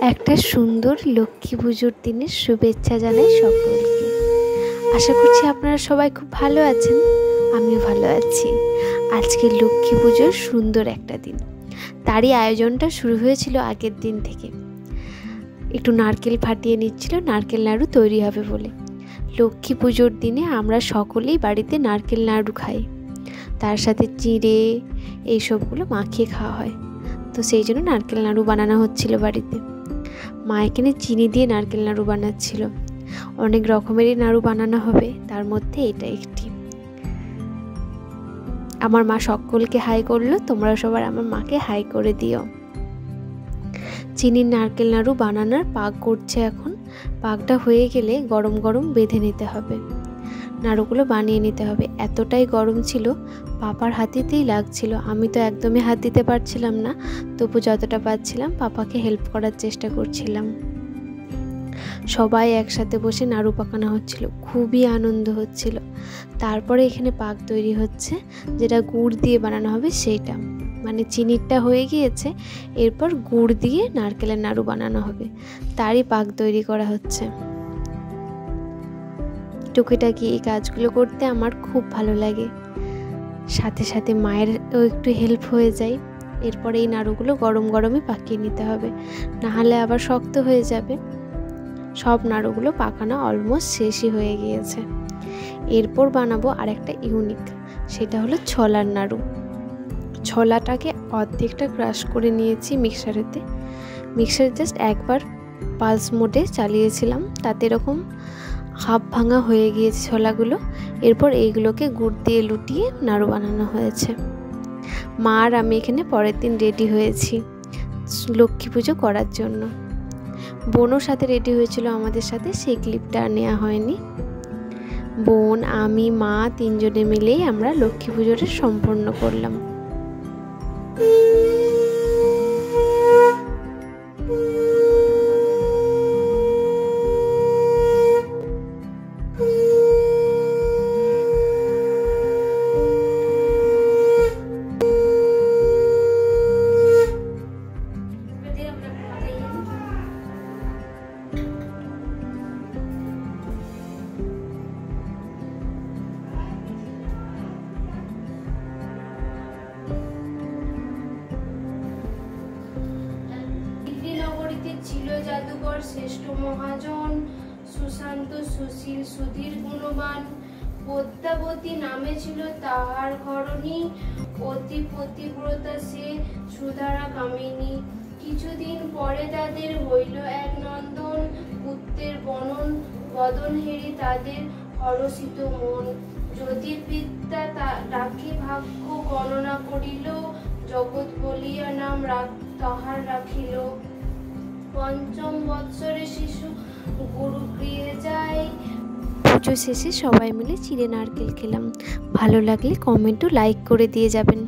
একটা সুন্দর লক্ষ্মী পুজোর দিনের শুভেচ্ছা জানাই সকলকে। আশা করছি আপনারা সবাই খুব ভালো আছেন, আমিও ভালো আছি। আজকে লক্ষ্মী পুজোর সুন্দর একটা দিন, তারই আয়োজনটা শুরু হয়েছিল আগের দিন থেকে। একটু নারকেল ফাটিয়ে নিচ্ছিল, নারকেল নাড়ু তৈরি হবে বলে। লক্ষ্মী পুজোর দিনে আমরা সকলেই বাড়িতে নারকেল নাড়ু খাই, তার সাথে চিঁড়ে এইসবগুলো মাখিয়ে খাওয়া হয়। তো সেই জন্য নারকেল নাড়ু বানানো হচ্ছিল বাড়িতে। মা এখানে চিনি দিয়ে নারকেল নাড়ু বানাচ্ছিল। অনেক রকমেরই নাড়ু বানানো হবে, তার মধ্যে এটা একটি। আমার মা সকলকে হাই করলো, তোমরা সবার আমার মাকে হাই করে দিও। চিনির নারকেল নাড়ু বানানোর পাক করছে এখন। পাকটা হয়ে গেলে গরম গরম বেঁধে নিতে হবে, নাড়ুগুলো বানিয়ে নিতে হবে। এতটাই গরম ছিল, পাপার হাতেতেই লাগছিল। আমি তো একদমই হাত দিতে পারছিলাম না, তবু যতটা পারছিলাম পাপাকে হেল্প করার চেষ্টা করছিলাম। সবাই একসাথে বসে নাড়ু পাকানো হচ্ছিল, খুবই আনন্দ হচ্ছিল। তারপরে এখানে পাক তৈরি হচ্ছে, যেটা গুড় দিয়ে বানানো হবে সেইটা। মানে চিনিটা হয়ে গিয়েছে, এরপর গুড় দিয়ে নারকেলের নাড়ু বানানো হবে, তারই পাক তৈরি করা হচ্ছে। টুকিটাকি এই কাজগুলো করতে আমার খুব ভালো লাগে, সাথে সাথে মায়েরও একটু হেল্প হয়ে যায়। এরপরে এই নাড়ুগুলো গরম গরমই পাকিয়ে নিতে হবে, নাহলে আবার শক্ত হয়ে যাবে। সব নাড়ুগুলো পাকানো অলমোস্ট শেষই হয়ে গিয়েছে। এরপর বানাবো আরেকটা ইউনিক, সেটা হলো ছোলার নাড়ু। ছোলাটাকে অর্ধেকটা ক্রাশ করে নিয়েছি মিক্সারে জাস্ট একবার পালস মোডে চালিয়েছিলাম, তাতে এরকম হাফ ভাঙা হয়ে গিয়েছে ছোলাগুলো। এরপর এইগুলোকে গুড় দিয়ে লুটিয়ে নাড়ু বানানো হয়েছে। মা আর আমি এখানে পরের দিন রেডি হয়েছি লক্ষ্মী পুজো করার জন্য। বোনও সাথে রেডি হয়েছিল আমাদের সাথে, সেই ক্লিপটা আর নেওয়া হয়নি। বোন, আমি, মা তিনজনে মিলেই আমরা লক্ষ্মী পুজোটা সম্পন্ন করলাম। ছিল জাদুকর শ্রেষ্ঠ মহাজন, সুশান্ত সুশীল সুধীর গুণবান। পদ্মাবতী নামে ছিল তাহার ঘরণী, অতি পতিব্রতা সে সুধারা কামিনী। কিছুদিন পরে তাদের হইল এক নন্দন, পুত্রের বদন হেরি তাদের হরষিত মন। যদি পিতা ডাকি ভাগ্য গণনা করিল, জগৎ বলিয়া নাম তাহার রাখিল। পঞ্চম বৎসরে শিশু গুরু গৃহে যায়। পুজো শেষে সবাই মিলে চিড়ে নারকেল খেলাম। ভালো লাগলে কমেন্ট ও লাইক করে দিয়ে যাবেন।